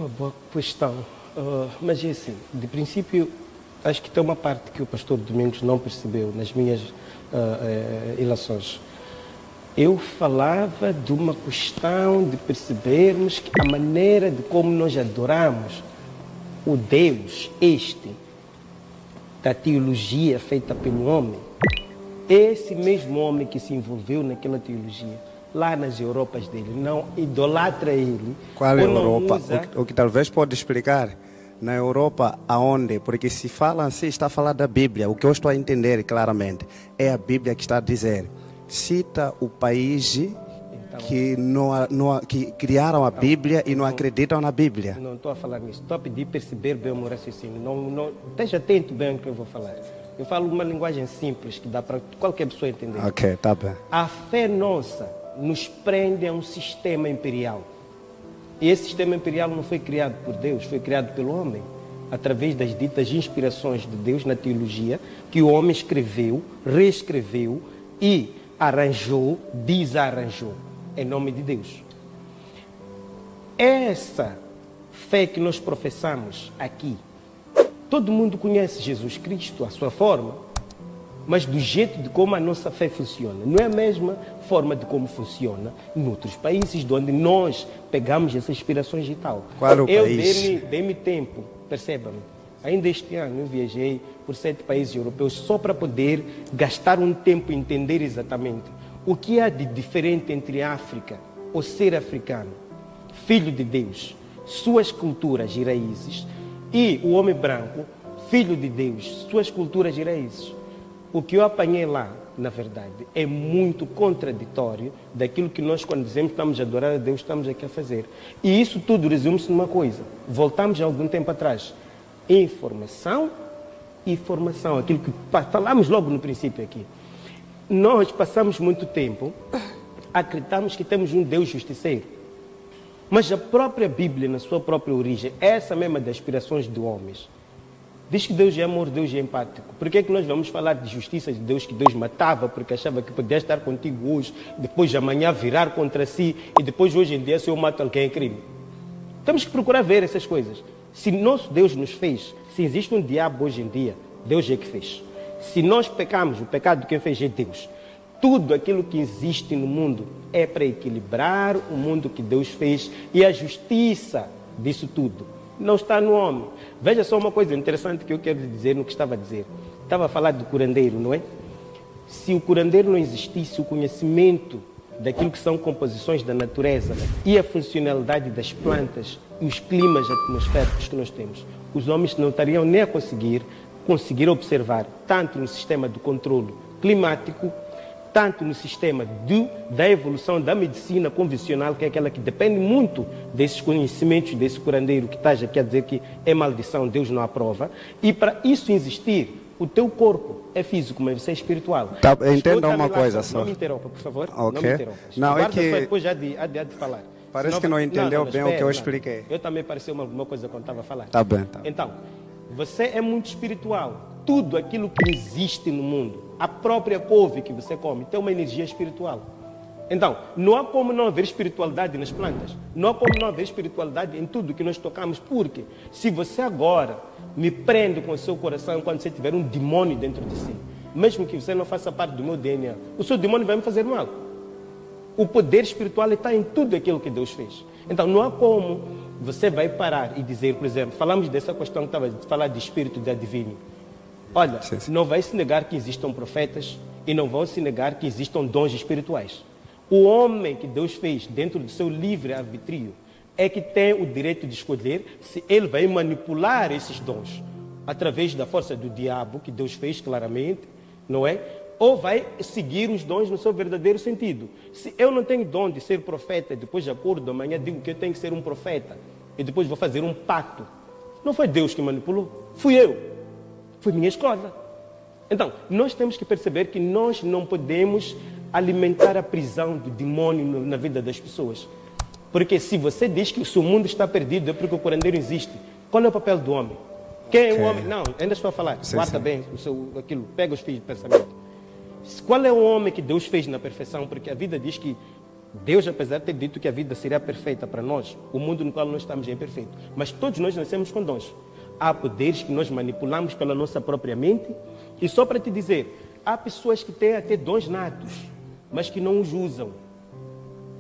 uma boa questão. Mas é assim, de princípio, acho que tem uma parte que o pastor Domingos não percebeu nas minhas ilações. Eu falava de uma questão de percebermos que a maneira de como nós adoramos o Deus, da teologia feita pelo homem, esse mesmo homem que se envolveu naquela teologia, lá nas Europas dele, não idolatra ele. Qual é a ou não Europa? usa- O que talvez pode explicar. Na Europa, aonde? Porque se fala assim, está a falar da Bíblia. O que eu estou a entender claramente é a Bíblia que está a dizer. Cita o país que criaram a Bíblia e não acreditam na Bíblia. Não estou a falar nisso. Estou a pedir perceber bem o meu raciocínio. Esteja atento bem ao que eu vou falar. Eu falo uma linguagem simples que dá para qualquer pessoa entender. Ok, tá bem. A fé nossa nos prende a um sistema imperial. E esse sistema imperial não foi criado por Deus, foi criado pelo homem, através das ditas inspirações de Deus na teologia, que o homem escreveu, reescreveu e arranjou, desarranjou, em nome de Deus. Essa fé que nós professamos aqui, todo mundo conhece Jesus Cristo, a sua forma, mas do jeito de como a nossa fé funciona. Não é a mesma forma de como funciona em outros países, de onde nós pegamos essas inspirações e tal. Qual é o país? Dei-me tempo, perceba-me. Ainda este ano eu viajei por 7 países europeus só para poder gastar um tempo e entender exatamente o que há de diferente entre a África, o ser africano, filho de Deus, suas culturas e raízes, e o homem branco, filho de Deus, suas culturas e raízes. O que eu apanhei lá, na verdade, é muito contraditório daquilo que nós, quando dizemos que estamos a adorar a Deus, estamos aqui a fazer. E isso tudo resume-se numa coisa. Voltamos a algum tempo atrás. Informação e formação. Aquilo que falamos logo no princípio aqui. Nós passamos muito tempo, acreditamos que temos um Deus justiceiro. Mas a própria Bíblia, na sua própria origem, essa mesma das aspirações de homens, diz que Deus é amor, Deus é empático. Por que é que nós vamos falar de justiça de Deus, que Deus matava porque achava que podia estar contigo hoje, depois de amanhã virar contra si, e depois hoje em dia se eu mato alguém é crime? Temos que procurar ver essas coisas. Se nosso Deus nos fez, se existe um diabo hoje em dia, Deus é que fez. Se nós pecamos, o pecado de quem fez é Deus. Tudo aquilo que existe no mundo é para equilibrar o mundo que Deus fez, e a justiça disso tudo não está no homem. Veja só uma coisa interessante que eu quero lhe dizer no que estava a dizer. Estava a falar do curandeiro, não é? Se o curandeiro não existisse, o conhecimento daquilo que são composições da natureza e a funcionalidade das plantas e os climas atmosféricos que nós temos, os homens não estariam nem a conseguir observar, tanto no sistema do controle climático, tanto no sistema da evolução da medicina convencional, que é aquela que depende muito desses conhecimentos desse curandeiro que está aqui a dizer que é maldição, Deus não aprova. E para isso existir, o teu corpo é físico, mas você é espiritual. Tá, entenda uma coisa só. Não me interrompa, por favor. Okay. Não me interrompas. Não, é Guarda que... só, depois já de falar. Parece Senão, que não entendeu bem o que eu espera, expliquei. Eu também pareceu uma coisa quando estava a falar. Tá bem, tá. Então, você é muito espiritual. Tudo aquilo que existe no mundo, a própria couve que você come, tem uma energia espiritual. Então, não há como não haver espiritualidade nas plantas. Não há como não haver espiritualidade em tudo que nós tocamos. Porque se você agora me prende com o seu coração quando você tiver um demônio dentro de si, mesmo que você não faça parte do meu DNA, o seu demônio vai me fazer mal. O poder espiritual está em tudo aquilo que Deus fez. Então, não há como você vai parar e dizer, por exemplo, falamos dessa questão que estava a falar de espírito de adivinho. Olha, sim. Não vai se negar que existam profetas e não vão se negar que existam dons espirituais. O homem que Deus fez dentro do seu livre arbítrio é que tem o direito de escolher se ele vai manipular esses dons através da força do diabo, que Deus fez claramente, não é? Ou vai seguir os dons no seu verdadeiro sentido. Se eu não tenho dom de ser profeta, depois de acordo, amanhã digo que eu tenho que ser um profeta, e depois vou fazer um pacto. Não foi Deus que manipulou, fui eu. Foi minha escola. Então, nós temos que perceber que nós não podemos alimentar a prisão do demônio na vida das pessoas. Porque se você diz que o seu mundo está perdido é porque o curandeiro existe, qual é o papel do homem? Quem é o homem? Não, ainda estou a falar. Guarda bem aquilo, pega os fios de pensamento. Qual é o homem que Deus fez na perfeição? Porque a vida diz que Deus, apesar de ter dito que a vida seria perfeita para nós, o mundo no qual nós estamos é imperfeito. Mas todos nós nascemos com dons. Há poderes que nós manipulamos pela nossa própria mente. E só para te dizer, há pessoas que têm até dons natos, mas que não os usam.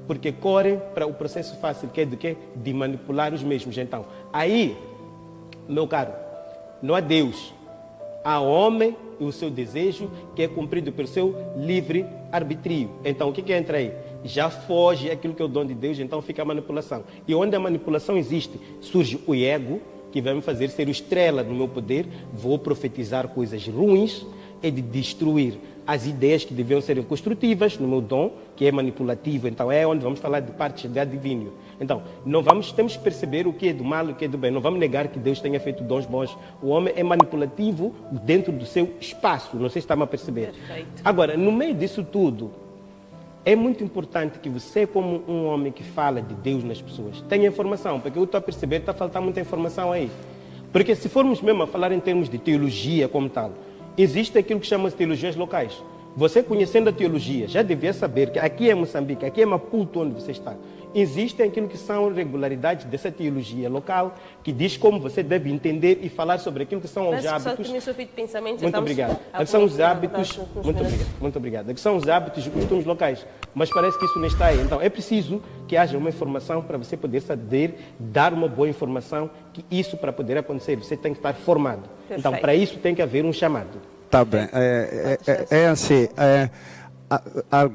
Porque correm para o processo fácil, que é de quê? De manipular os mesmos. Então, aí, meu caro, não há Deus. Há homem e o seu desejo, que é cumprido pelo seu livre arbítrio. Então, o que entra aí? Já foge aquilo que é o dom de Deus, então fica a manipulação. E onde a manipulação existe, surge o ego, que vai me fazer ser o estrela do meu poder. Vou profetizar coisas ruins e de destruir as ideias que deviam ser construtivas no meu dom, que é manipulativo. Então é onde vamos falar de parte de adivinho. Então, temos que perceber o que é do mal e o que é do bem. Não vamos negar que Deus tenha feito dons bons. O homem é manipulativo dentro do seu espaço. Não sei se está-me a perceber. Perfeito. Agora, no meio disso tudo, é muito importante que você, como um homem que fala de Deus nas pessoas, tenha informação, porque eu estou a perceber que está a faltar muita informação aí. Porque se formos mesmo a falar em termos de teologia como tal, existe aquilo que chama-se teologias locais. Você, conhecendo a teologia, já devia saber que aqui é Moçambique, aqui é Maputo, onde você está. Existem aquilo que são regularidades dessa teologia local, que diz como você deve entender e falar sobre aquilo que são os hábitos. Muito obrigado. Que são os hábitos. Muito obrigado. Que são os hábitos e costumes locais. Mas parece que isso não está aí. Então é preciso que haja uma informação para você poder saber dar uma boa informação, que isso para poder acontecer você tem que estar formado. Perfeito. Então para isso tem que haver um chamado. Tá bem. É assim.